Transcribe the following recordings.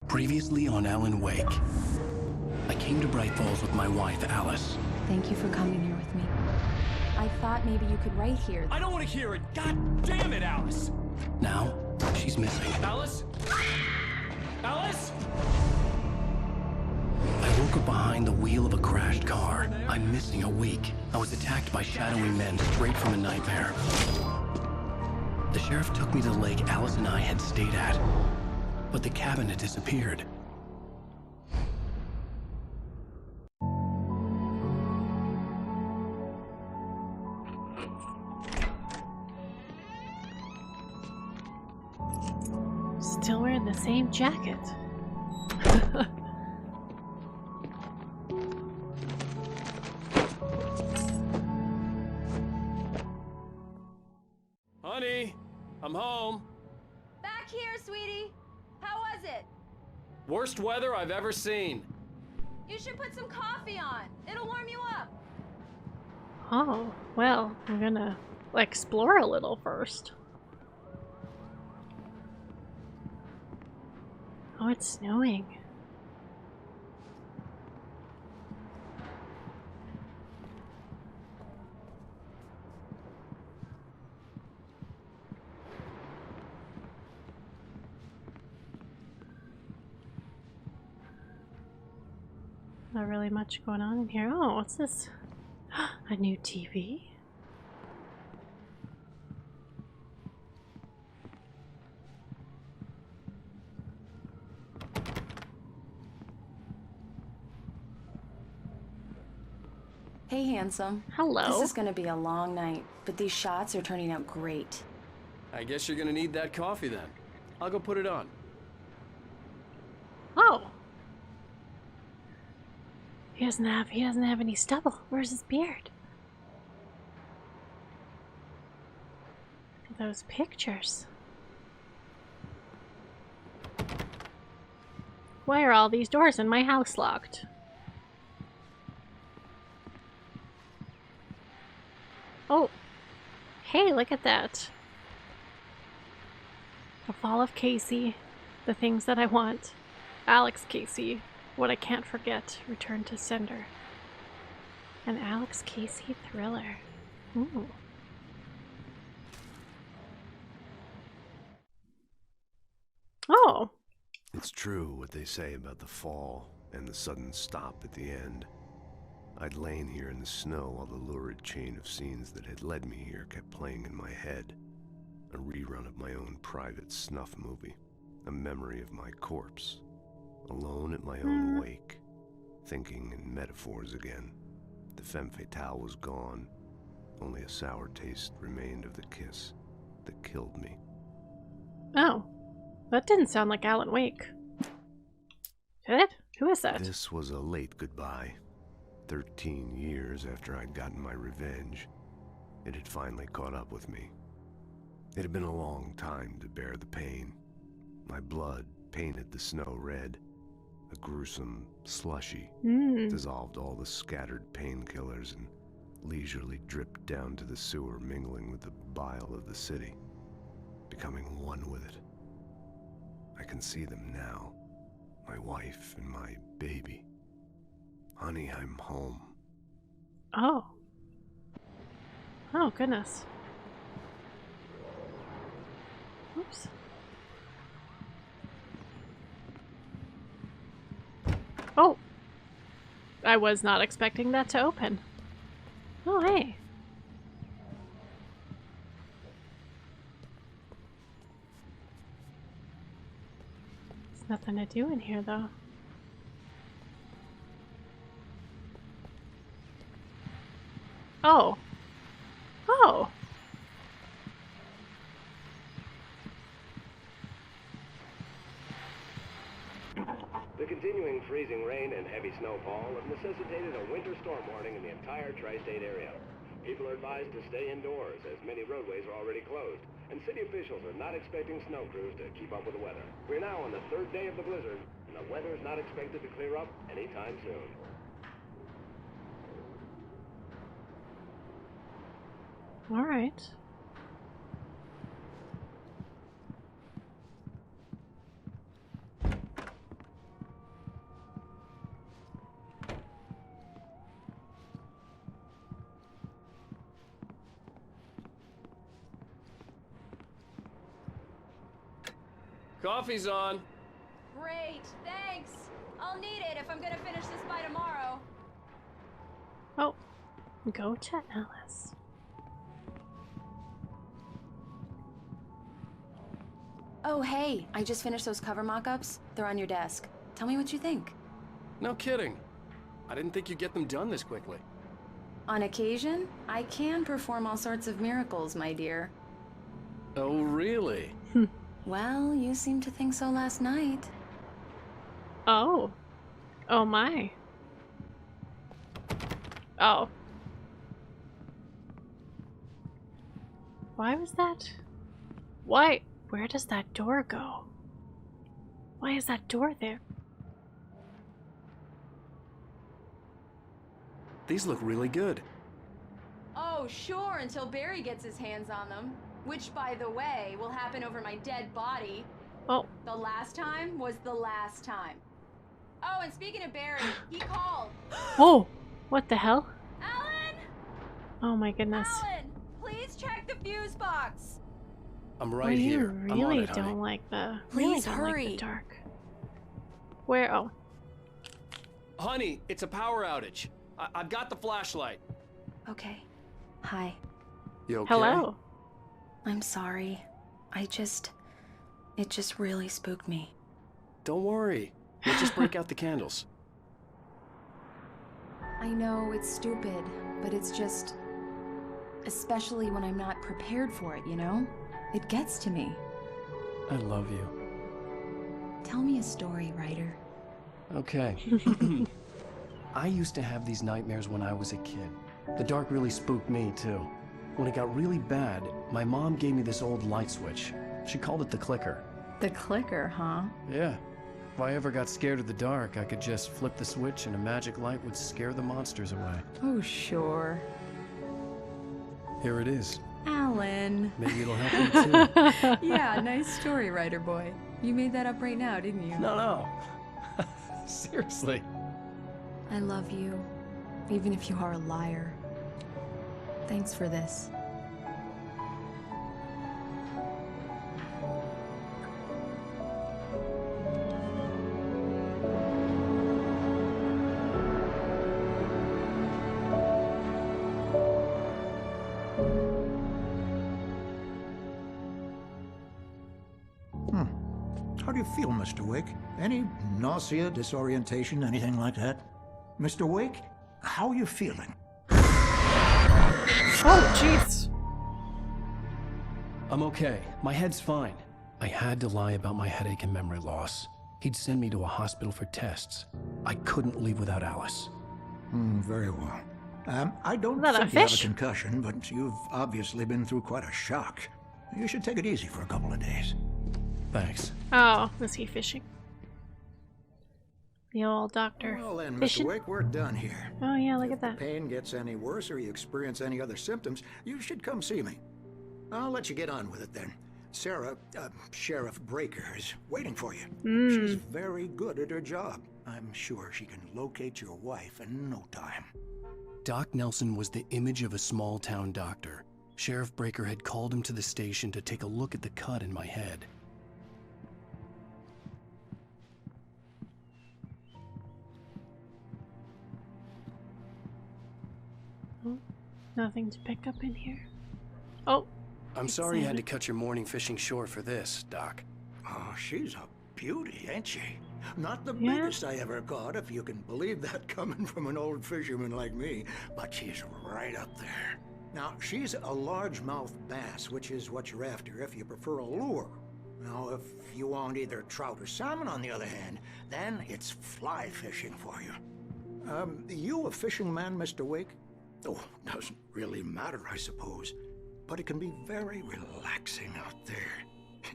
Previously on Alan Wake, I came to Bright Falls with my wife, Alice. Thank you for coming here with me. I thought maybe you could write here. I don't want to hear it! God damn it, Alice! Now, she's missing. Alice? Alice? I woke up behind the wheel of a crashed car. I'm missing a week. I was attacked by shadowy men straight from a nightmare. The sheriff took me to the lake Alice and I had stayed at, but the cabin had disappeared. Still wearing the same jacket. Honey, I'm home. Back here, sweetie. How was it? Worst weather I've ever seen. You should put some coffee on. It'll warm you up. Oh, well, I'm gonna explore a little first. Oh, it's snowing. Not really much going on in here. Oh, what's this? A new TV? Hey, handsome. Hello. This is gonna be a long night, but these shots are turning out great. I guess you're gonna need that coffee then. I'll go put it on. Oh. He doesn't have any stubble. Where's his beard? Look at those pictures. Why are all these doors in my house locked? Oh. Hey, look at that. The Fall of Casey. The Things That I Want. Alex Casey. What I Can't Forget. Return to Sender. An Alex Casey thriller. Ooh. Oh. It's true what they say about the fall and the sudden stop at the end. I'd lain here in the snow while the lurid chain of scenes that had led me here kept playing in my head. A rerun of my own private snuff movie. A memory of my corpse. Alone at my own wake. Thinking in metaphors again. The femme fatale was gone. Only a sour taste remained of the kiss that killed me. Oh. That didn't sound like Alan Wake. Did it? Who is that? This was a late goodbye. 13 years after I'd gotten my revenge, it had finally caught up with me. It had been a long time to bear the pain. My blood painted the snow red. A gruesome slushy dissolved all the scattered painkillers and leisurely dripped down to the sewer, mingling with the bile of the city, becoming one with it. I can see them now, my wife and my baby. Honey, I'm home. Oh. Oh, goodness. Oops. Oh. I was not expecting that to open. Oh, hey. There's nothing to do in here, though. Oh. Oh. The continuing freezing rain and heavy snowfall have necessitated a winter storm warning in the entire tri-state area. People are advised to stay indoors as many roadways are already closed, and city officials are not expecting snow crews to keep up with the weather. We're now on the third day of the blizzard, and the weather is not expected to clear up anytime soon. Alright. Coffee's on. Great, thanks. I'll need it if I'm gonna finish this by tomorrow. Oh, go to Alice. Oh, hey, I just finished those cover mock-ups. They're on your desk. Tell me what you think. No kidding. I didn't think you'd get them done this quickly. On occasion, I can perform all sorts of miracles, my dear. Oh, really? Well, you seemed to think so last night. Oh. Oh my. Oh. Why was that? Why? Where does that door go? Why is that door there? These look really good. Oh, sure, until Barry gets his hands on them. Which, by the way, will happen over my dead body. Oh. The last time was the last time. Oh, and speaking of Barry, he called. Oh! What the hell? Alan! Oh my goodness. Alan! Please check the fuse box. I'm right Well, you here. I'm on really it, honey. don't like the Please like hurry. the dark. Where? Oh. Honey, it's a power outage. I've got the flashlight. Okay. Hi. You okay? Hello. I'm sorry. It just really spooked me. Don't worry. We'll just break out the candles. I know it's stupid, but it's just... especially when I'm not prepared for it, you know? It gets to me. I love you. Tell me a story, writer. Okay. I used to have these nightmares when I was a kid. The dark really spooked me, too. When it got really bad, my mom gave me this old light switch. She called it the clicker. The clicker, huh? Yeah. If I ever got scared of the dark, I could just flip the switch and a magic light would scare the monsters away. Oh, sure. Here it is. Alan. Maybe it'll help you, too. Yeah, nice story, writer boy. You made that up right now, didn't you? No. Seriously. I love you, even if you are a liar. Thanks for this. How do you feel, Mr. Wake? Any nausea, disorientation, anything like that? Mr. Wake, how are you feeling? Oh, jeez. I'm okay. My head's fine. I had to lie about my headache and memory loss. He'd send me to a hospital for tests. I couldn't leave without Alice. Very well. I don't Is that a think you have a fish? concussion, but you've obviously been through quite a shock. You should take it easy for a couple of days. Thanks. Oh, was he fishing? The old doctor. Well then, Mr. fishing. Wake, we're done here. Oh yeah, look If at that. the pain gets any worse or you experience any other symptoms, you should come see me. I'll let you get on with it then. Sarah, Sheriff Breaker, is waiting for you. She's very good at her job. I'm sure she can locate your wife in no time. Doc Nelson was the image of a small-town doctor. Sheriff Breaker had called him to the station to take a look at the cut in my head. Nothing to pick up in here. Oh, I'm sorry you had to cut your morning fishing short for this, Doc. Oh, she's a beauty, ain't she? Not the Yeah. biggest I ever caught, if you can believe that coming from an old fisherman like me, but she's right up there. Now, she's a largemouth bass, which is what you're after if you prefer a lure. Now, if you want either trout or salmon, on the other hand, then it's fly fishing for you. You a fishing man, Mr. Wake? Oh, doesn't really matter, I suppose. But it can be very relaxing out there.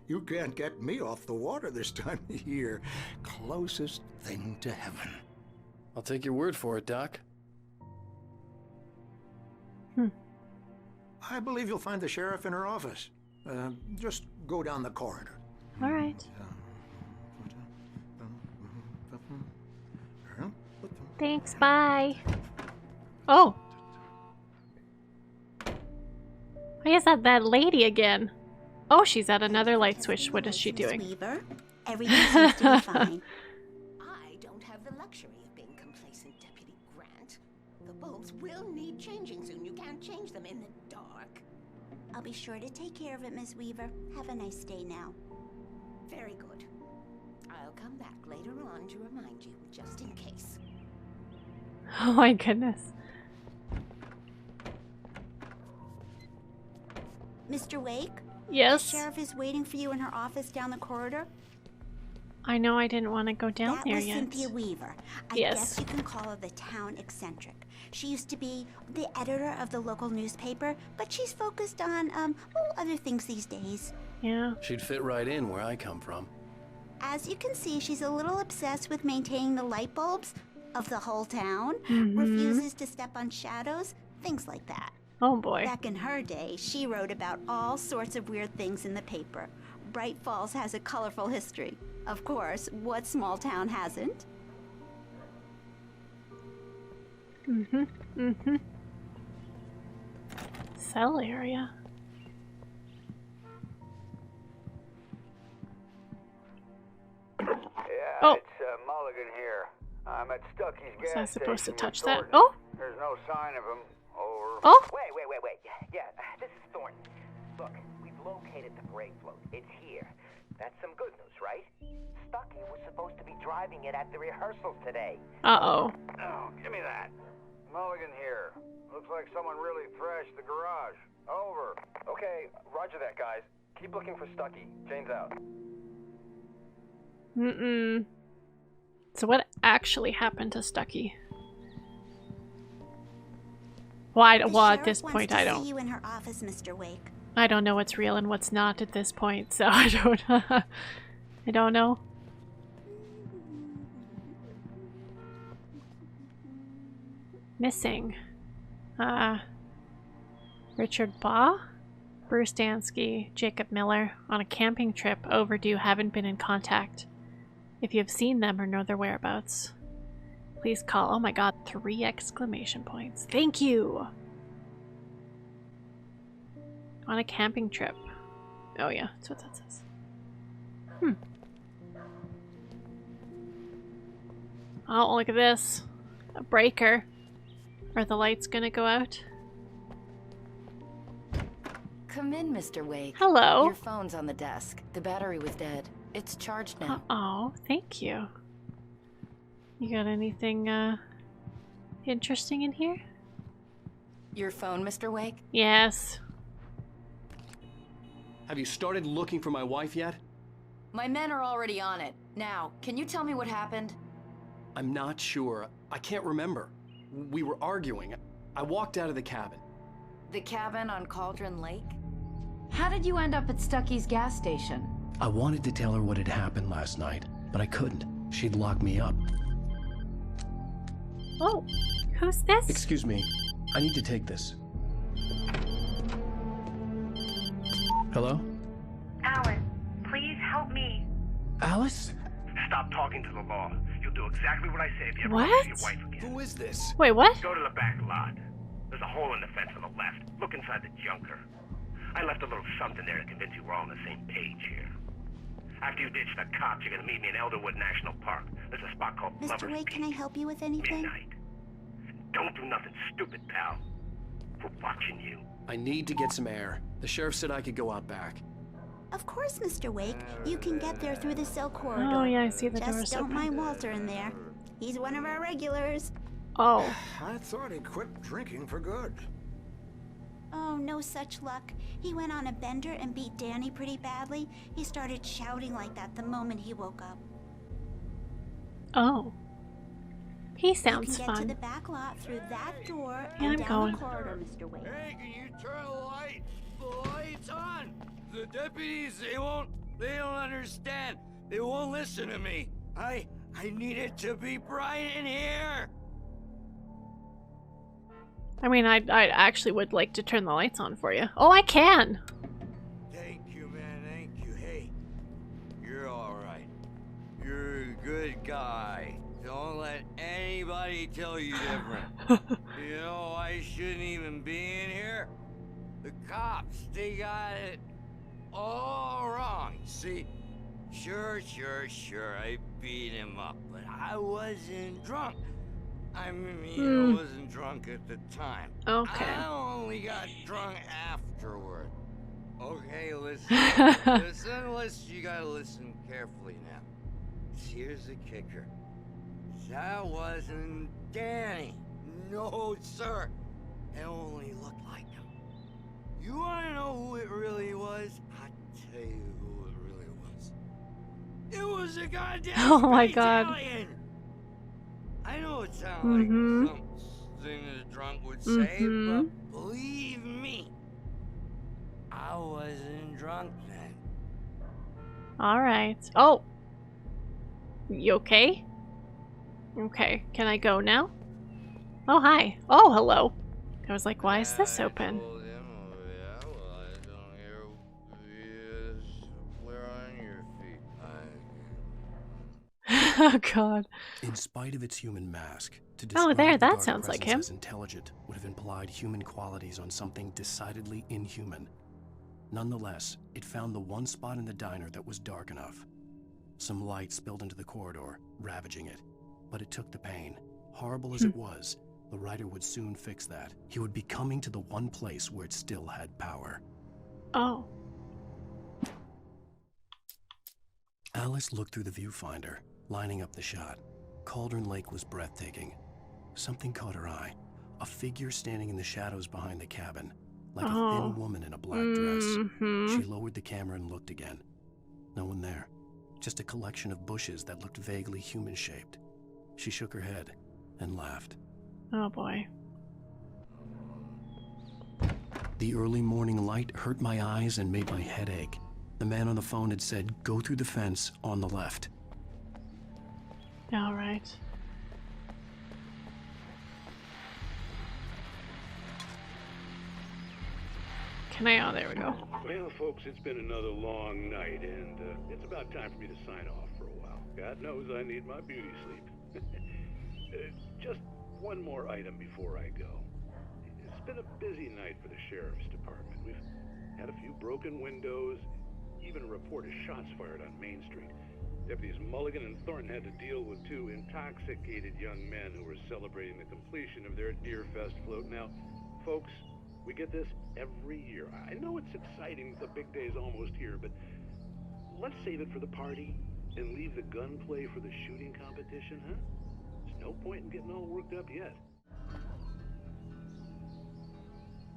You can't get me off the water this time of year. Closest thing to heaven. I'll take your word for it, Doc. I believe you'll find the sheriff in her office. Just go down the corridor. All right. Thanks, bye. Oh. Why is that lady again? Oh, she's at another light switch. What is she doing? Weaver, everything seems to be fine. I don't have the luxury of being complacent, Deputy Grant. The bulbs will need changing soon. You can't change them in the dark. I'll be sure to take care of it, Miss Weaver. Have a nice day now. Very good. I'll come back later on to remind you, just in case. Oh my goodness. Mr. Wake? Yes? The sheriff is waiting for you in her office down the corridor. I know I didn't want to go down That there was yet. Cynthia Weaver. I guess you can call her the town eccentric. She used to be the editor of the local newspaper, but she's focused on, other things these days. Yeah. She'd fit right in where I come from. As you can see, she's a little obsessed with maintaining the light bulbs of the whole town, Mm-hmm. refuses to step on shadows, things like that. Oh boy. Back in her day, she wrote about all sorts of weird things in the paper. Bright Falls has a colorful history. Of course, what small town hasn't? Mm-hmm. Mm-hmm. Cell area. Yeah, Oh. it's Mulligan here. I'm at Stucky's gas Was I supposed to station touch with that? Thornton. Oh! There's no sign of him. Over. Oh! Wait. Yeah, this is Thornton. Look, we've located the brake float. It's here. That's some good news, right? Stucky was supposed to be driving it at the rehearsals today. Uh-oh. Oh, give me that. Mulligan here. Looks like someone really thrashed the garage. Over. Okay, roger that, guys. Keep looking for Stucky. Jane's out. Mm-mm. So what actually happened to Stucky? Well, The well, at sheriff this wants point, to I see don't. you in her office, Mr. Wake. I don't know what's real and what's not at this point, so I don't. I don't know. Missing. Richard Baugh, Bruce Dansky, Jacob Miller on a camping trip overdue, haven't been in contact. If you have seen them or know their whereabouts, please call. Oh my god, 3 exclamation points. Thank you! On a camping trip. Oh yeah, that's what that says. Oh, look at this. A breaker. Are the lights gonna go out? Come in, Mr. Wake. Hello. Your phone's on the desk. The battery was dead. It's charged now. Oh, thank you. You got anything, interesting in here? Your phone, Mr. Wake? Yes. Have you started looking for my wife yet? My men are already on it. Now, can you tell me what happened? I'm not sure. I can't remember. We were arguing. I walked out of the cabin. The cabin on Cauldron Lake? How did you end up at Stucky's gas station? I wanted to tell her what had happened last night, but I couldn't. She'd lock me up. Oh, who's this? Excuse me. I need to take this. Hello? Alan, please help me. Alice? Stop talking to the law. You'll do exactly what I say if you ever What? want to see your wife again. Who is this? Wait, what? Go to the back lot. There's a hole in the fence on the left. Look inside the junker. I left a little something there to convince you we're all on the same page here. After you ditch the cops, you're gonna meet me in Elderwood National Park. There's a spot called Mr. Lover's Wake, Peak. can I help you with anything? Midnight. Don't do nothing stupid, pal. We're watching you. I need to get some air. The sheriff said I could go out back. Of course, Mr. Wake. You can get there through the cell corridor. Oh yeah, I see the Just door's don't open. mind Walter in there. He's one of our regulars. Oh. I thought he quit drinking for good. Oh, no such luck. He went on a bender and beat Danny pretty badly. He started shouting like that the moment he woke up. Oh. He You sounds can get to fun. the back lot through that door Yeah, and I'm down going. the corridor, Mr. Wake. Hey, can you turn the light? The light's on. The deputies, they don't understand. They won't listen to me. I need it to be bright in here. I mean, I actually would like to turn the lights on for you. Oh, I can! Thank you, man, thank you. Hey, you're alright. You're a good guy. Don't let anybody tell you different. You know, I shouldn't even be in here. The cops, they got it all wrong. See, sure, I beat him up, but I wasn't drunk. I mean, I wasn't drunk at the time. Okay. I only got drunk afterward. Okay, listen, you gotta listen carefully now. Here's the kicker. That wasn't Danny. No, sir. It only looked like him. You wanna know who it really was? I'll tell you who it really was. It was a goddamn Oh my space God. alien. I know it sounds like something a drunk would say, but believe me, I wasn't drunk then. Alright. Oh! You okay? Okay, can I go now? Oh, hi. Oh, hello. I was like, why is this open? Oh god. In spite of its human mask, to Oh, describe there, the that dark sounds like presence him. as intelligent would have implied human qualities on something decidedly inhuman. Nonetheless, it found the one spot in the diner that was dark enough. Some light spilled into the corridor, ravaging it. But it took the pain. Horrible as it was, the writer would soon fix that. He would be coming to the one place where it still had power. Oh. Alice looked through the viewfinder, lining up the shot. Cauldron Lake was breathtaking. Something caught her eye. A figure standing in the shadows behind the cabin, like a thin woman in a black dress. She lowered the camera and looked again. No one there. Just a collection of bushes that looked vaguely human-shaped. She shook her head and laughed. Oh boy. The early morning light hurt my eyes and made my head ache. The man on the phone had said, "Go through the fence on the left." All right. Can I? Oh, there we go. Well, folks, it's been another long night, and it's about time for me to sign off for a while. God knows I need my beauty sleep. Just one more item before I go. It's been a busy night for the sheriff's department. We've had a few broken windows, even a report of shots fired on Main Street. Deputies Mulligan and Thornton had to deal with two intoxicated young men who were celebrating the completion of their Deerfest float. Now, folks, we get this every year. I know it's exciting, the big day's almost here, but let's save it for the party and leave the gunplay for the shooting competition, huh? There's no point in getting all worked up yet.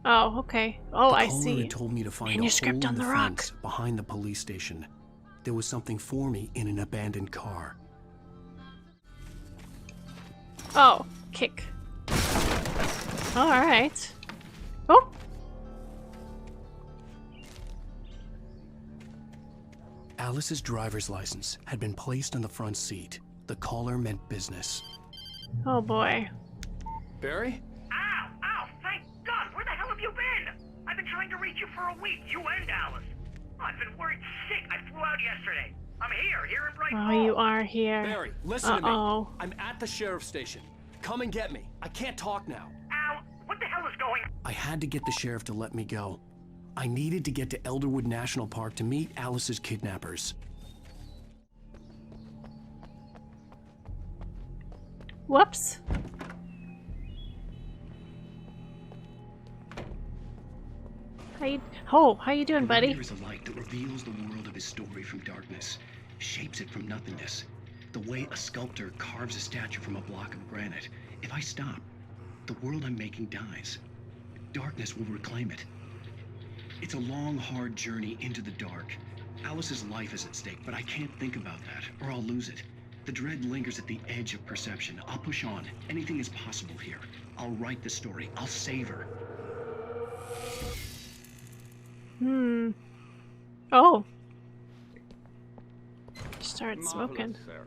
Oh, okay. Oh, I The caller see. had told me to find Manuscript a hole on in the the rock. fence behind the police station. There was something for me in an abandoned car. Oh, kick. All right. Oh. Alice's driver's license had been placed on the front seat. The caller meant business. Oh boy. Barry? Ow! Ow! Thank God! Where the hell have you been? I've been trying to reach you for a week, you and Alice. I've been worried sick. I flew out yesterday. I'm here in Bright Falls. Oh, you are here. Barry, listen to me. Uh-oh. I'm at the sheriff's station. Come and get me. I can't talk now. Ow! What the hell is going on? I had to get the sheriff to let me go. I needed to get to Elderwood National Park to meet Alice's kidnappers. Whoops. How you doing, buddy? There is a light that reveals the world of his story from darkness, shapes it from nothingness. The way a sculptor carves a statue from a block of granite. If I stop, the world I'm making dies. Darkness will reclaim it. It's a long, hard journey into the dark. Alice's life is at stake, but I can't think about that, or I'll lose it. The dread lingers at the edge of perception. I'll push on. Anything is possible here. I'll write the story. I'll save her. Oh. Started smoking. Marvelous, Sarah.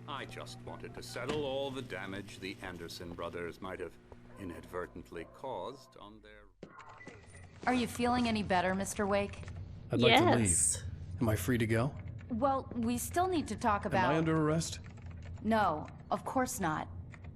I just wanted to settle all the damage the Anderson brothers might have inadvertently caused on their... Are you feeling any better, Mr. Wake? I'd like to leave. Am I free to go? Well, we still need to talk about... Am I under arrest? No, of course not.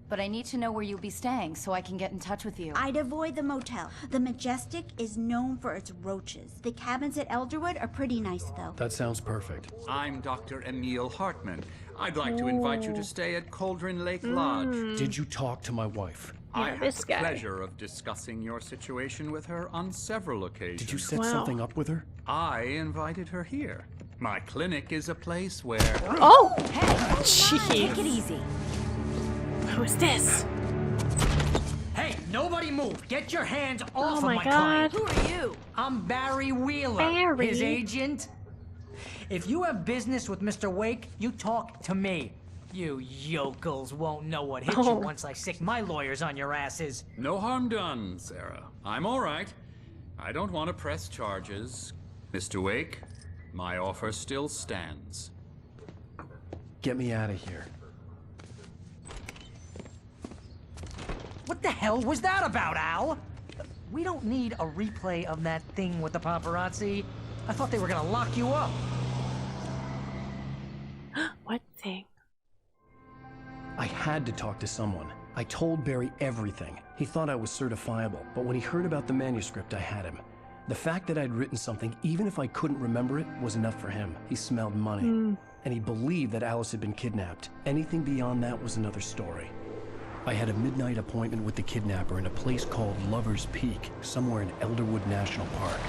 But I need to know where you'll be staying so I can get in touch with you. I'd avoid the motel. The Majestic is known for its roaches. The cabins at Elderwood are pretty nice, though. That sounds perfect. I'm Dr. Emil Hartman. I'd like to invite you to stay at Cauldron Lake Lodge. Did you talk to my wife? I had the pleasure of discussing your situation with her on several occasions. Did you set something up with her? I invited her here. My clinic is a place where... Oh! Hey! Jeez. Take it easy. Who's this? Hey, nobody move! Get your hands off of my my God. client! Who are you? I'm Barry Wheeler, Barry. his agent. If you have business with Mr. Wake, you talk to me. You yokels won't know what hit you once I sick my lawyers on your asses. No harm done, Sarah. I'm all right. I don't want to press charges. Mr. Wake, my offer still stands. Get me out of here. What the hell was that about, Al? We don't need a replay of that thing with the paparazzi. I thought they were gonna lock you up. What thing? I had to talk to someone. I told Barry everything. He thought I was certifiable, but when he heard about the manuscript, I had him. The fact that I'd written something, even if I couldn't remember it, was enough for him. He smelled money. And he believed that Alice had been kidnapped. Anything beyond that was another story. I had a midnight appointment with the kidnapper in a place called Lover's Peak, somewhere in Elderwood National Park.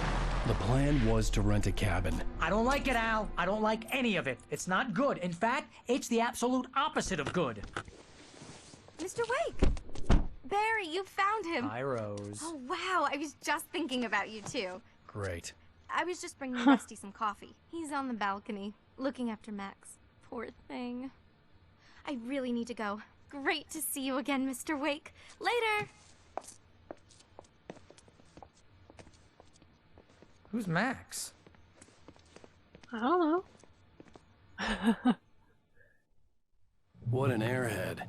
The plan was to rent a cabin. I don't like it, Al. I don't like any of it. It's not good. In fact, it's the absolute opposite of good. Mr. Wake! Barry, you found him! Hi, Rose. Oh, wow. I was just thinking about you, too. Great. I was just bringing Rusty some coffee. He's on the balcony, looking after Max. Poor thing. I really need to go. Great to see you again, Mr. Wake. Later! Who's Max? I don't know. What an airhead.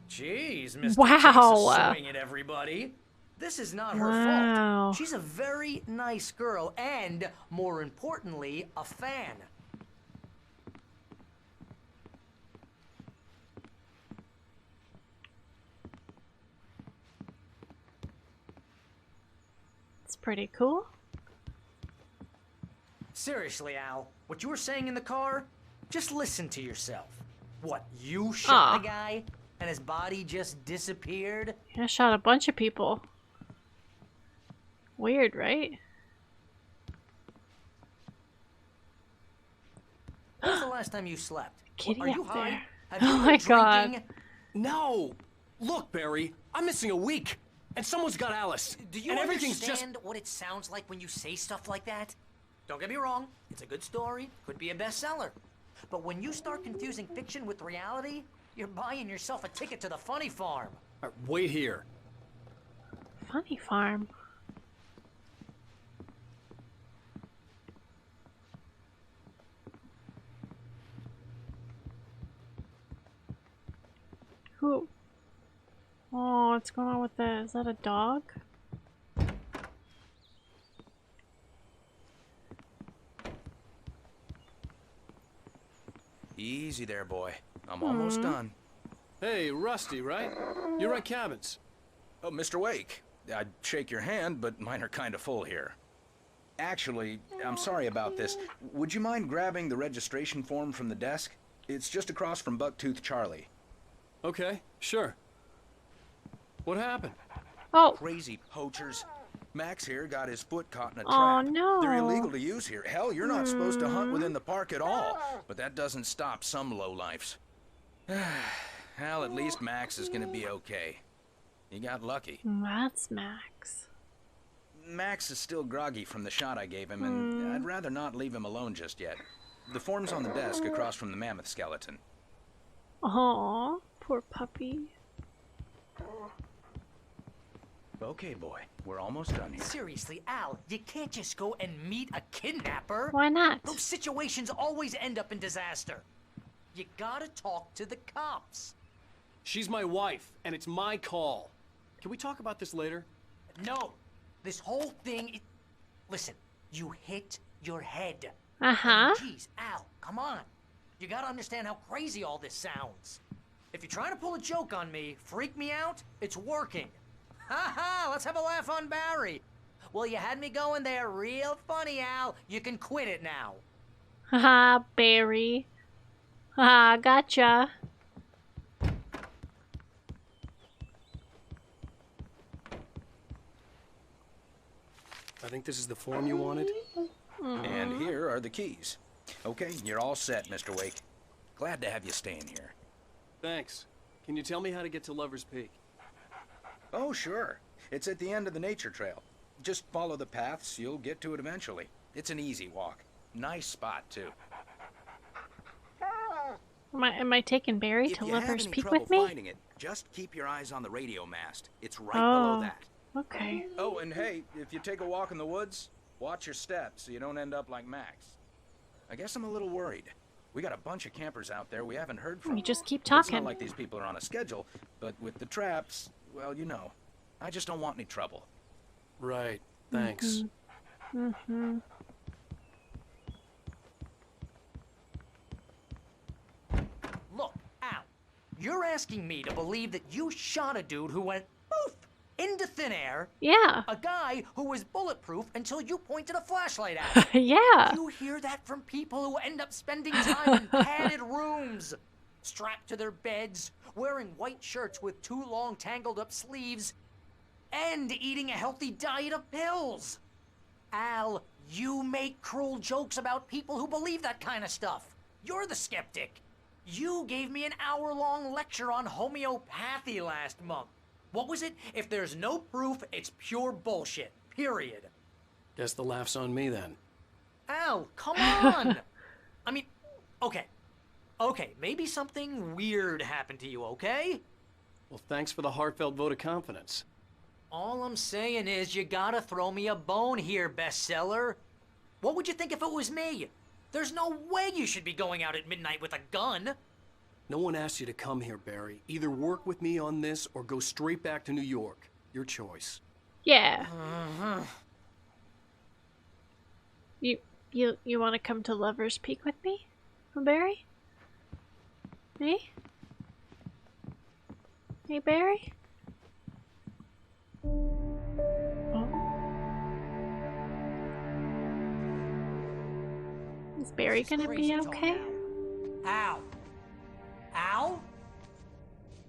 Jeez, Mr. Wow. Texas swinging everybody. This is not her Wow. fault. She's a very nice girl and, more importantly, a fan. It's pretty cool. Seriously, Al, what you were saying in the car, just listen to yourself. What, you shot the guy and his body just disappeared? I shot a bunch of people. Weird, right? When was the last time you slept? Kitty Are you up high? there. Have you Oh been my God. drinking? No! Look, Barry, I'm missing a week, and someone's got Alice. Do you and everything's understand what it sounds like when you say stuff like that? Don't get me wrong, it's a good story, could be a bestseller. But when you start confusing fiction with reality, you're buying yourself a ticket to the funny farm. Wait here. Funny farm. Who? Oh, what's going on with that? Is that a dog? Easy there, boy. I'm almost done. Hey, Rusty, right? You rent cabins. Oh, Mr. Wake. I'd shake your hand, but mine are kind of full here. Actually, I'm sorry about this. Would you mind grabbing the registration form from the desk? It's just across from Bucktooth Charlie. Okay, sure. What happened? Oh. Crazy poachers. Max here got his foot caught in a trap. Oh, no. They're illegal to use here. Hell, you're not supposed to hunt within the park at all. But that doesn't stop some lowlifes. Well, at least Max is gonna be okay. He got lucky. That's Max. Max is still groggy from the shot I gave him, and I'd rather not leave him alone just yet. The form's on the desk across from the mammoth skeleton. Aw, poor puppy. Okay, boy. We're almost done here. Seriously, Al, you can't just go and meet a kidnapper. Why not? Those situations always end up in disaster. You gotta talk to the cops. She's my wife, and it's my call. Can we talk about this later? No. This whole thing... Listen, you hit your head. Uh-huh. Jeez, Al, come on. You gotta understand how crazy all this sounds. If you're trying to pull a joke on me, freak me out, it's working. Ha ha, let's have a laugh on Barry. Well, you had me going there real funny, Al. You can quit it now. Haha, Barry. Haha, gotcha. I think this is the form you wanted. And here are the keys. Okay, you're all set, Mr. Wake. Glad to have you staying here. Thanks. Can you tell me how to get to Lover's Peak? Oh, sure. It's at the end of the nature trail. Just follow the paths, you'll get to it eventually. It's an easy walk. Nice spot, too. Am I taking Barry to Lover's Peak with me? Finding it, just keep your eyes on the radio mast. It's right Oh, below that. Okay. Oh, and hey, if you take a walk in the woods, watch your steps so you don't end up like Max. I guess I'm a little worried. We got a bunch of campers out there we haven't heard from. You just keep It's talking. not like these people are on a schedule, but with the traps, well, you know, I just don't want any trouble. Right. Thanks. Mm-hmm. Look, Al, you're asking me to believe that you shot a dude who went poof into thin air. Yeah. A guy who was bulletproof until you pointed a flashlight at him. Yeah. You hear that from people who end up spending time in padded rooms, strapped to their beds, wearing white shirts with too long tangled up sleeves, and eating a healthy diet of pills. Al, you make cruel jokes about people who believe that kind of stuff. You're the skeptic. You gave me an hour-long lecture on homeopathy last month. What was it? If there's no proof, it's pure bullshit. Period. Guess the laugh's on me then. Al, come on! I mean, okay. Okay, maybe something weird happened to you, okay? Well, thanks for the heartfelt vote of confidence. All I'm saying is you gotta throw me a bone here, bestseller. What would you think if it was me? There's no way you should be going out at midnight with a gun. No one asked you to come here, Barry. Either work with me on this or go straight back to New York. Your choice. Yeah. Uh-huh. You want to come to Lover's Peak with me, Barry? Me? Hey, Barry? Oh. Is Barry gonna be okay? Al? Al?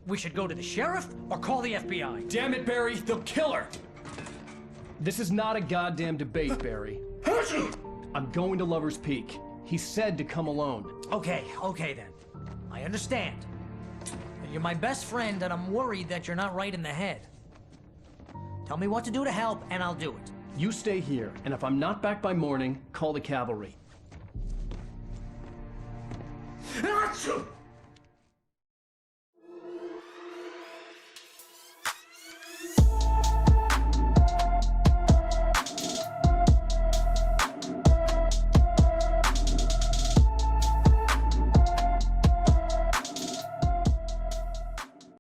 We should go to the sheriff or call the FBI. Damn it, Barry! They'll kill her! This is not a goddamn debate, Barry. I'm going to Lover's Peak. He said to come alone. Okay then. I understand. You're my best friend and I'm worried that you're not right in the head. Tell me what to do to help and I'll do it. You stay here, and if I'm not back by morning, call the cavalry. Achoo!